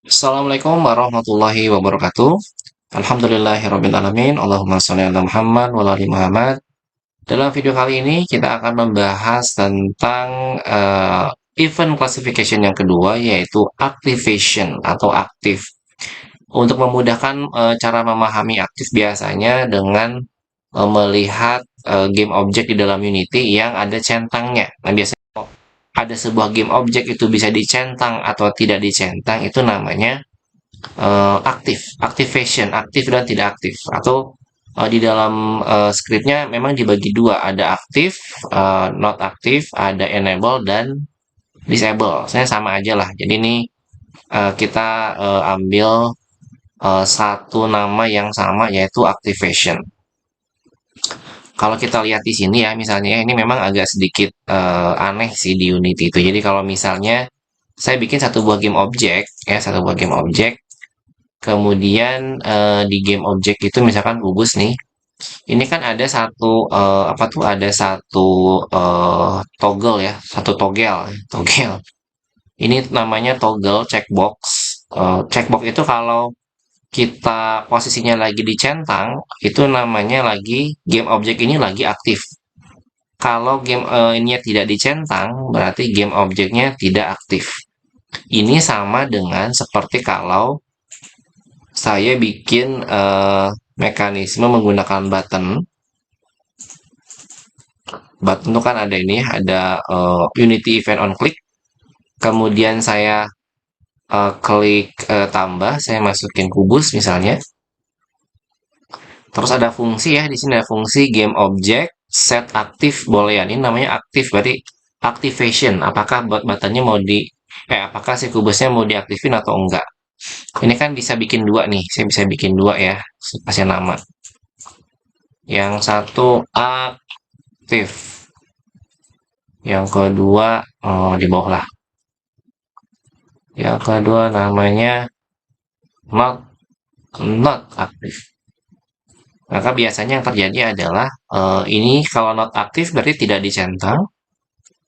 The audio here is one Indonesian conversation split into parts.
Assalamualaikum warahmatullahi wabarakatuh. Alhamdulillahirrabbilalamin. Allahumma sholli ala Muhammad wa ala ali Muhammad. Dalam video kali ini kita akan membahas tentang event classification yang kedua, yaitu activation atau aktif. Untuk memudahkan cara memahami aktif biasanya dengan melihat game objek di dalam Unity yang ada centangnya. Nah, biasanya ada sebuah game objek itu bisa dicentang atau tidak dicentang, itu namanya aktif, activation, aktif dan tidak aktif. Atau di dalam scriptnya memang dibagi dua, ada aktif, not aktif, ada enable dan disable. Saya sama aja lah. Jadi ini kita ambil satu nama yang sama, yaitu activation. Kalau kita lihat di sini ya, misalnya ini memang agak sedikit aneh sih di Unity itu. Jadi kalau misalnya saya bikin satu buah game objek, ya satu buah game objek, kemudian di game objek itu misalkan kubus nih. Ini kan ada satu apa tuh, ada satu toggle ya, satu toggle, toggle. Ini namanya toggle checkbox. Checkbox itu kalau kita posisinya lagi dicentang, itu namanya lagi game objek ini lagi aktif. Kalau game ini tidak dicentang, berarti game objeknya tidak aktif. Ini sama dengan seperti kalau saya bikin mekanisme menggunakan button. Button itu kan ada ini, ada Unity event on click. Kemudian saya klik tambah, saya masukin kubus misalnya. Terus ada fungsi ya, di sini ada fungsi game object set aktif boolean. Ini namanya aktif, berarti activation. Apakah buttonnya mau apakah si kubusnya mau diaktifin atau enggak? Ini kan bisa bikin dua nih, saya bisa bikin dua ya, kasih nama. Yang satu aktif, yang kedua di bawah lah. Yang kedua namanya not not aktif. Maka biasanya yang terjadi adalah ini kalau not aktif berarti tidak dicentang,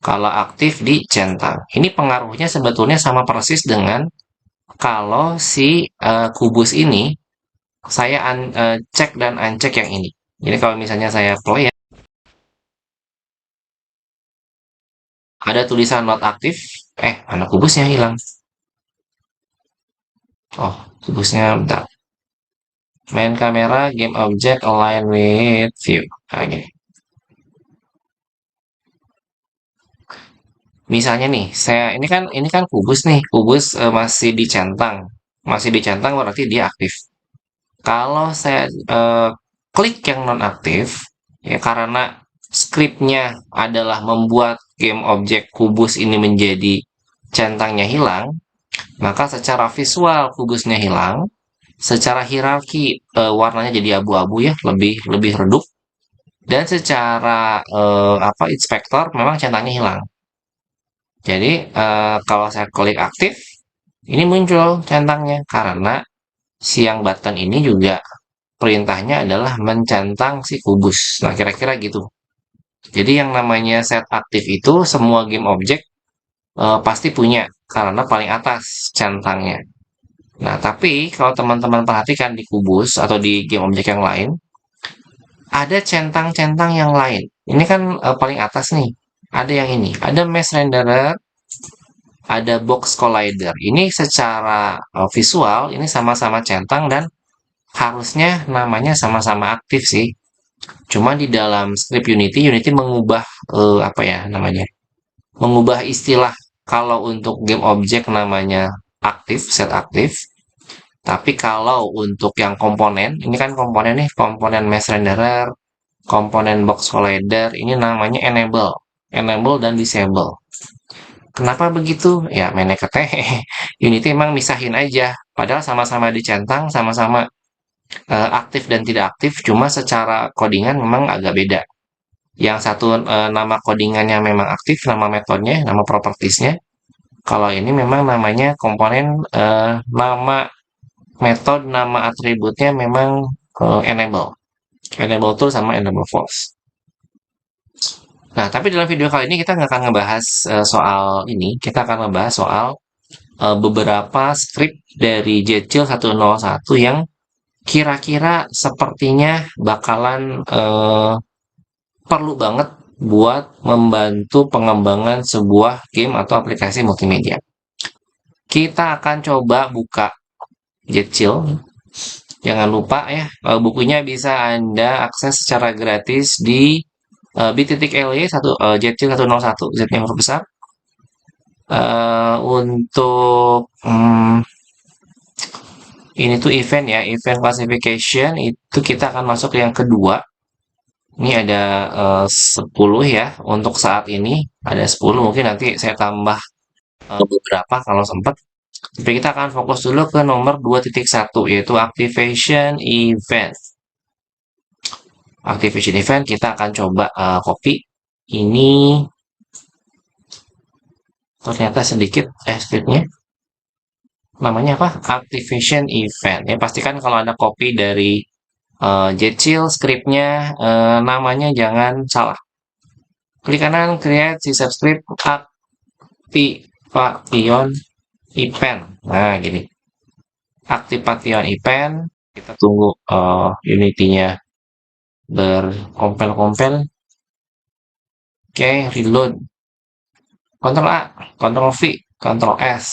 kalau aktif dicentang. Ini pengaruhnya sebetulnya sama persis dengan kalau si kubus ini saya cek dan uncek yang ini. Jadi kalau misalnya saya play ya, ada tulisan not aktif, mana kubusnya hilang. Oh, kubusnya bentar. Main kamera, game object, align with view. Nah, gini. Misalnya nih, saya ini kan kubus nih, kubus masih dicentang berarti dia aktif. Kalau saya klik yang non aktif, ya karena scriptnya adalah membuat game objek kubus ini menjadi centangnya hilang, maka secara visual kubusnya hilang, secara hierarki warnanya jadi abu-abu ya, lebih lebih redup, dan secara apa inspektor memang centangnya hilang. Jadi kalau saya klik aktif, ini muncul centangnya karena siang button ini juga perintahnya adalah mencentang si kubus. Nah, kira-kira gitu. Jadi yang namanya set aktif itu semua game objek pasti punya karena paling atas centangnya. Nah, tapi kalau teman-teman perhatikan di kubus atau di game objek yang lain, ada centang-centang yang lain. Ini kan paling atas nih. Ada yang ini, ada mesh renderer, ada box collider. Ini secara visual ini sama-sama centang dan harusnya namanya sama-sama aktif sih. Cuma di dalam script Unity, Unity mengubah apa ya namanya? Mengubah istilah kalau untuk game objek namanya aktif, set aktif. Tapi kalau untuk yang komponen, ini kan komponen nih, komponen mesh renderer, komponen box collider, ini namanya enable. Enable dan disable. Kenapa begitu? Ya, menekete Unity emang misahin aja. Padahal sama-sama dicentang, sama-sama aktif dan tidak aktif, cuma secara codingan memang agak beda. Yang satu nama codingannya memang aktif, nama metodenya, nama propertiesnya. Kalau ini memang namanya komponen, nama metode, nama atributnya memang enable. Enable true sama enable false. Nah, tapi dalam video kali ini kita nggak akan ngebahas soal ini, kita akan ngebahas soal beberapa script dari Jetchill 101 yang kira-kira sepertinya bakalan perlu banget buat membantu pengembangan sebuah game atau aplikasi multimedia. Kita akan coba buka Jetchill. Jangan lupa ya, bukunya bisa Anda akses secara gratis di bit.ly Jetchill 101 Z-nya huruf besar. Untuk ini tuh event ya, event classification itu kita akan masuk yang kedua. Ini ada 10 ya untuk saat ini, ada 10, mungkin nanti saya tambah beberapa kalau sempat. Tapi kita akan fokus dulu ke nomor 2.1 yaitu activation event. Activation event kita akan coba copy. Ini ternyata sedikit scriptnya. Namanya apa? Activation event. Ya pastikan kalau Anda copy dari Jetchill scriptnya namanya jangan salah. Klik kanan create si subscript activation event. Nah, gini. Activation event. Kita tunggu Unity-nya berkompil-kompil. Oke, reload. Ctrl A, Ctrl V, Ctrl S.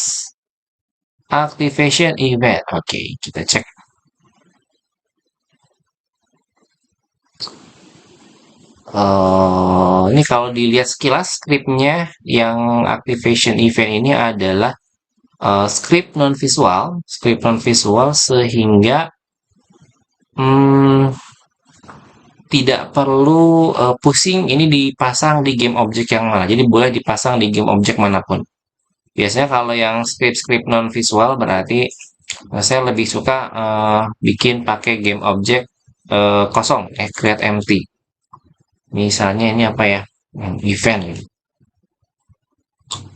Activation event. Oke, kita cek. Ini kalau dilihat sekilas scriptnya yang activation event ini adalah script non visual sehingga tidak perlu pusing ini dipasang di game object yang mana. Jadi boleh dipasang di game object manapun. Biasanya kalau yang script non visual berarti saya lebih suka bikin pakai game object kosong, create empty. Misalnya ini apa ya? Event.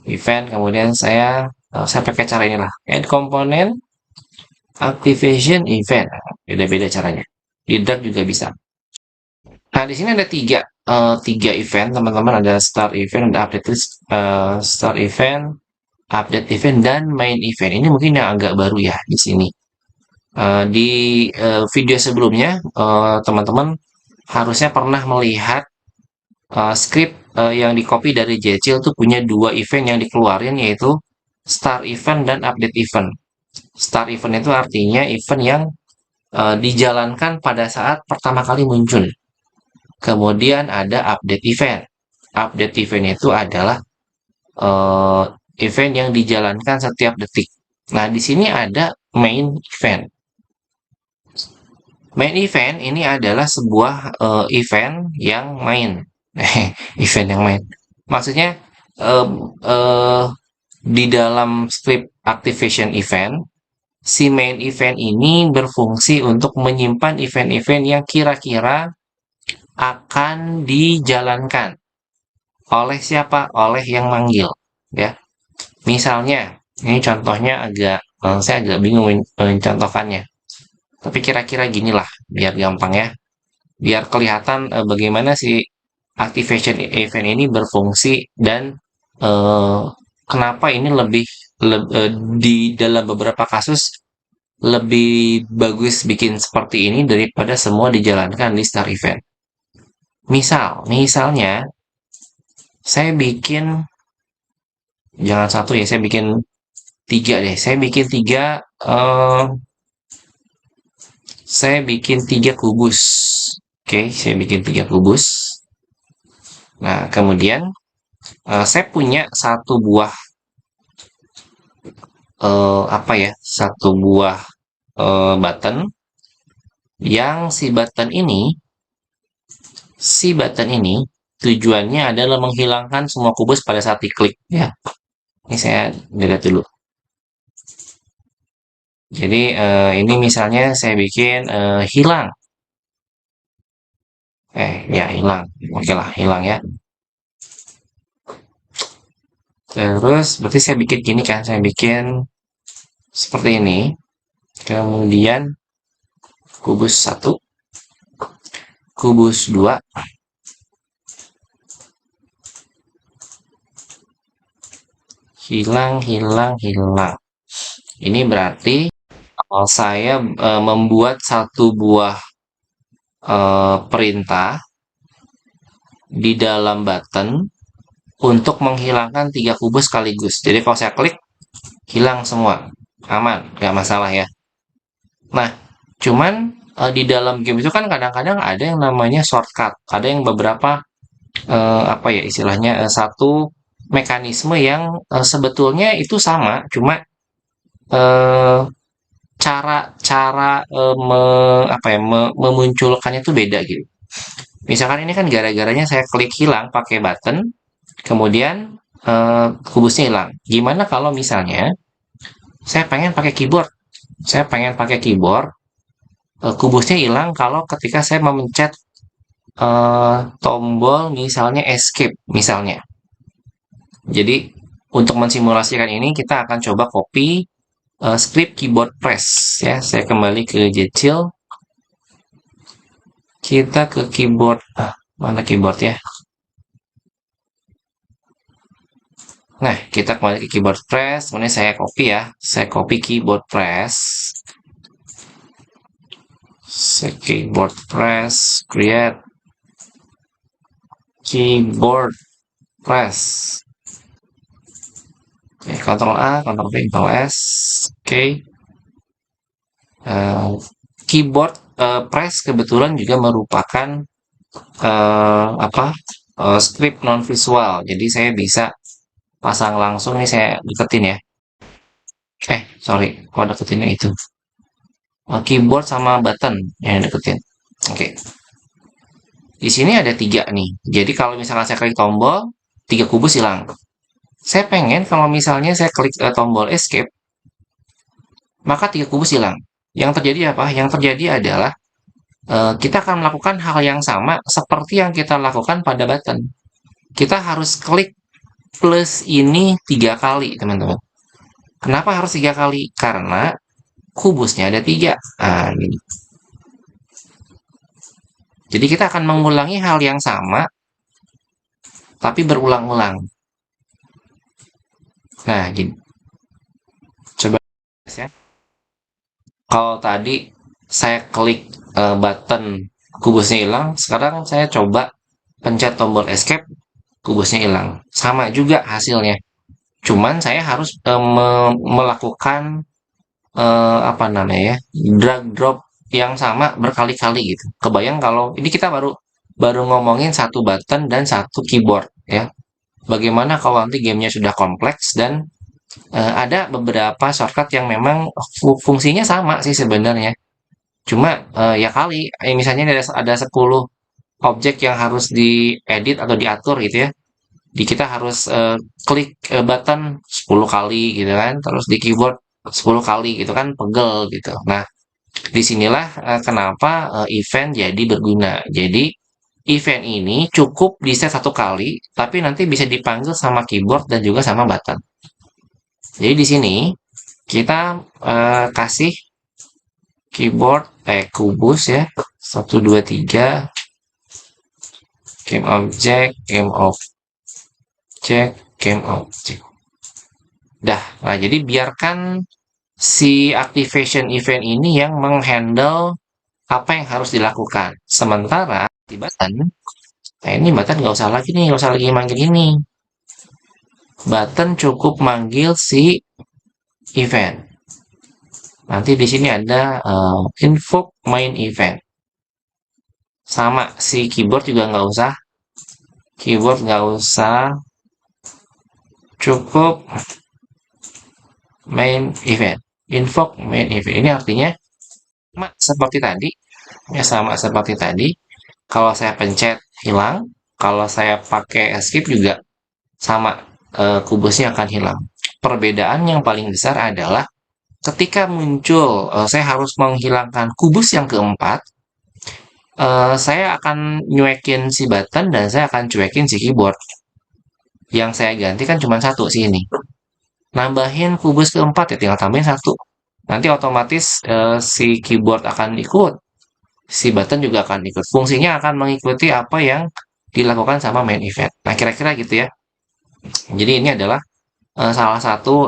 Event, kemudian saya pakai cara inilah. Add component, activation event. Beda-beda caranya. Di drag juga bisa. Nah, di sini ada tiga event, teman-teman. Ada start event, ada update list, start event, update event, dan main event. Ini mungkin yang agak baru ya di sini. Di video sebelumnya, teman-teman harusnya pernah melihat script yang di copy dari Jetchill tuh punya dua event yang dikeluarin yaitu start event dan update event. Start event itu artinya event yang dijalankan pada saat pertama kali muncul. Kemudian ada update event. Update event itu adalah event yang dijalankan setiap detik. Nah, di sini ada main event. Main event ini adalah sebuah event yang main. Event yang main. Maksudnya di dalam script activation event, si main event ini berfungsi untuk menyimpan event-event yang kira-kira akan dijalankan oleh siapa? Oleh yang manggil, ya. Misalnya, ini contohnya saya agak bingung mencontohkannya. Tapi kira-kira ginilah, biar gampang ya. Biar kelihatan bagaimana si activation event ini berfungsi dan kenapa ini di dalam beberapa kasus lebih bagus bikin seperti ini daripada semua dijalankan di start event. Misalnya saya bikin jangan satu ya, saya bikin tiga deh. Saya bikin tiga kubus. Oke, saya bikin tiga kubus. Nah, kemudian saya punya satu buah satu buah button yang si button ini tujuannya adalah menghilangkan semua kubus pada saat diklik ya. Ini saya lihat dulu. Jadi ini misalnya saya bikin hilang. Ya hilang. Oke lah, hilang ya. Terus berarti saya bikin gini kan, saya bikin seperti ini. Kemudian kubus 1, kubus 2, hilang, hilang, hilang. Ini berarti saya membuat satu buah perintah di dalam button untuk menghilangkan 3 kubus sekaligus. Jadi kalau saya klik, hilang semua. Aman, nggak masalah ya. Nah, cuman di dalam game itu kan kadang-kadang ada yang namanya shortcut. Ada yang beberapa apa ya istilahnya satu mekanisme yang sebetulnya itu sama, cuma eh, cara cara apa ya memunculkannya itu beda gitu. Misalkan ini kan gara-garanya saya klik hilang pakai button, kemudian kubusnya hilang. Gimana kalau misalnya saya pengen pakai keyboard? Saya pengen pakai keyboard, kubusnya hilang kalau ketika saya memencet tombol misalnya escape misalnya. Jadi untuk mensimulasikan ini kita akan coba copy script keyboard press ya. Saya kembali ke Jecil, kita ke keyboard mana keyboard ya. Nah, kita kembali ke keyboard press, kemudian saya copy ya. Saya copy keyboard press. Keyboard press, create keyboard press. Oke, Ctrl A, Ctrl V, Ctrl S. Oke. Keyboard press kebetulan juga merupakan apa? Script non visual. Jadi saya bisa pasang langsung nih saya deketin ya. Sorry, kok deketinnya itu. Keyboard sama button yang deketin. Oke. Di sini ada 3 nih. Jadi kalau misalkan saya klik tombol, 3 kubus hilang. Saya pengen kalau misalnya saya klik tombol escape, maka 3 kubus hilang. Yang terjadi apa? Yang terjadi adalah kita akan melakukan hal yang sama seperti yang kita lakukan pada button. Kita harus klik plus ini 3 kali, teman-teman. Kenapa harus 3 kali? Karena kubusnya ada 3. Nah, gini. Jadi kita akan mengulangi hal yang sama, tapi berulang-ulang. Nah, gini. Coba ya. Kalau tadi saya klik button, kubusnya hilang. Sekarang saya coba pencet tombol escape, kubusnya hilang. Sama juga hasilnya. Cuman saya harus melakukan apa namanya ya, drag drop yang sama berkali-kali gitu. Kebayang kalau ini kita baru baru ngomongin satu button dan satu keyboard ya. Bagaimana kalau nanti gamenya sudah kompleks dan ada beberapa shortcut yang memang fungsinya sama sih sebenarnya. Cuma ya kali, misalnya ada 10 objek yang harus diedit atau diatur gitu ya. Di kita harus klik button 10 kali gitu kan, terus di keyboard 10 kali gitu kan pegel gitu. Nah, disinilah kenapa event jadi berguna. Jadi event ini cukup di set 1 kali, tapi nanti bisa dipanggil sama keyboard dan juga sama button. Jadi di sini kita kasih keyboard kubus ya 1 2 3 game object game object game object. Nah jadi biarkan si activation event ini yang menghandle apa yang harus dilakukan. Sementara di button, ini button nggak usah lagi nih, nggak usah lagi manggil ini. Button cukup manggil si event. Nanti di sini ada invoke main event. Sama si keyboard juga nggak usah. Keyboard nggak usah. Cukup main event. Invoke main event. Ini artinya sama seperti tadi. Ya sama seperti tadi. Kalau saya pencet hilang. Kalau saya pakai escape juga sama. Kubusnya akan hilang. Perbedaan yang paling besar adalah ketika muncul saya harus menghilangkan kubus yang keempat, saya akan nyuekin si button dan saya akan cuekin si keyboard. Yang saya ganti kan cuma satu sih ini. Nambahin kubus keempat ya tinggal tambahin satu. Nanti otomatis si keyboard akan ikut, si button juga akan ikut. Fungsinya akan mengikuti apa yang dilakukan sama main event. Nah kira-kira gitu ya. Jadi ini adalah salah satu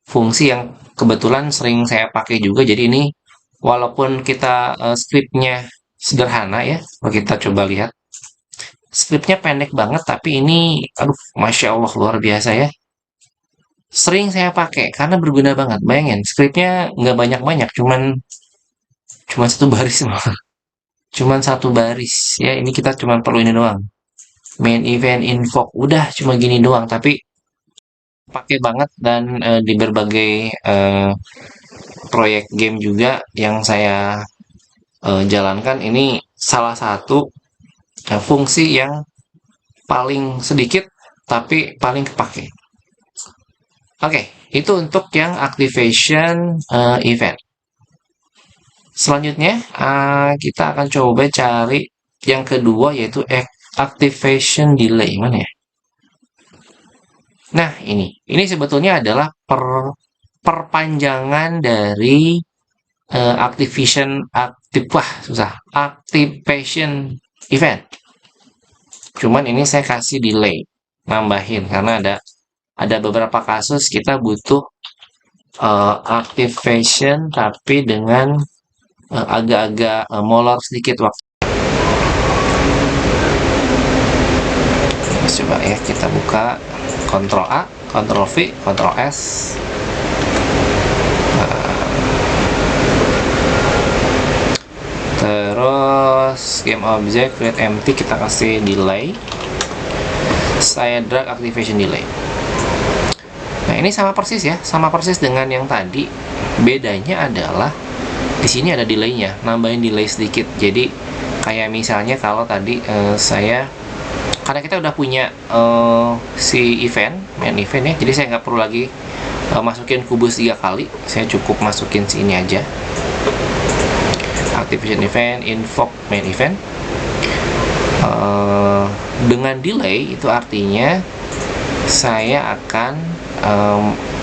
fungsi yang kebetulan sering saya pakai juga. Jadi ini walaupun kita scriptnya sederhana ya, kalau kita coba lihat scriptnya pendek banget, tapi ini, aduh, masya Allah luar biasa ya. Sering saya pakai karena berguna banget. Bayangin, scriptnya nggak banyak-banyak, cuman satu baris malah. Cuman satu baris ya. Ini kita cuman perlu ini doang. Main event invoke udah cuma gini doang, tapi pakai banget dan di berbagai proyek game juga yang saya jalankan ini salah satu fungsi yang paling sedikit tapi paling kepake. Oke, itu untuk yang activation event. Selanjutnya kita akan coba cari yang kedua yaitu activation delay. Mana ya? Nah, ini sebetulnya adalah perpanjangan dari activation event. Cuman ini saya kasih delay, nambahin karena ada beberapa kasus kita butuh activation tapi dengan agak-agak molor sedikit waktu. Coba ya kita buka Ctrl A, Ctrl V, Ctrl S. Terus game object create empty kita kasih delay. Saya drag activation delay. Nah, ini sama persis ya, sama persis dengan yang tadi. Bedanya adalah di sini ada delaynya, nambahin delay sedikit. Jadi kayak misalnya kalau tadi karena kita udah punya si main event ya, jadi saya nggak perlu lagi masukin kubus 3 kali, saya cukup masukin sini aja. Activation event, invoke main event. Dengan delay itu artinya saya akan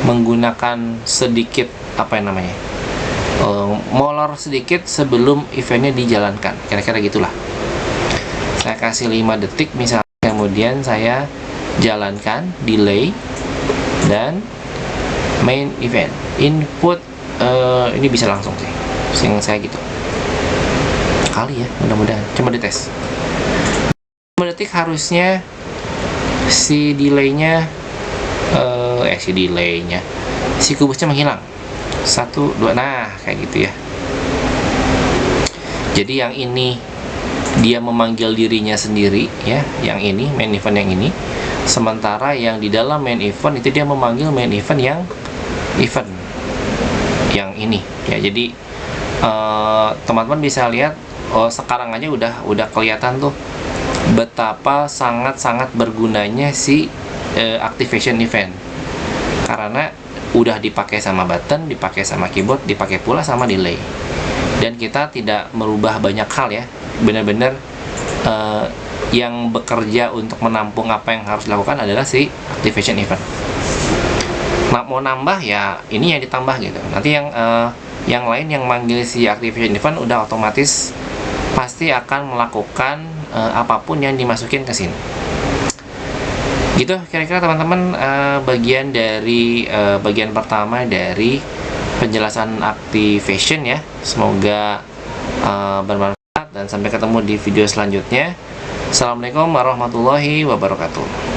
menggunakan sedikit molor sedikit sebelum eventnya dijalankan, kira-kira gitulah. Saya kasih 5 detik misalnya, kemudian saya jalankan delay dan main event input. Ini bisa langsung sih, sehingga saya gitu kali ya, mudah-mudahan coba dites. 5 detik harusnya si delaynya si kubusnya menghilang. 1, 2, nah kayak gitu ya. Jadi yang ini dia memanggil dirinya sendiri ya, yang ini main event yang ini. Sementara yang di dalam main event itu dia memanggil main event yang ini ya. Jadi teman-teman bisa lihat, sekarang aja udah kelihatan tuh betapa sangat-sangat bergunanya si activation event, karena udah dipakai sama button, dipakai sama keyboard, dipakai pula sama delay, dan kita tidak merubah banyak hal ya. Benar-benar yang bekerja untuk menampung apa yang harus dilakukan adalah si activation event. Mau nambah ya ini yang ditambah gitu. Nanti yang lain yang manggil si activation event udah otomatis pasti akan melakukan apapun yang dimasukin ke sini. Gitu kira-kira teman-teman, bagian pertama dari penjelasan activation ya. Semoga bermanfaat dan sampai ketemu di video selanjutnya. Assalamualaikum warahmatullahi wabarakatuh.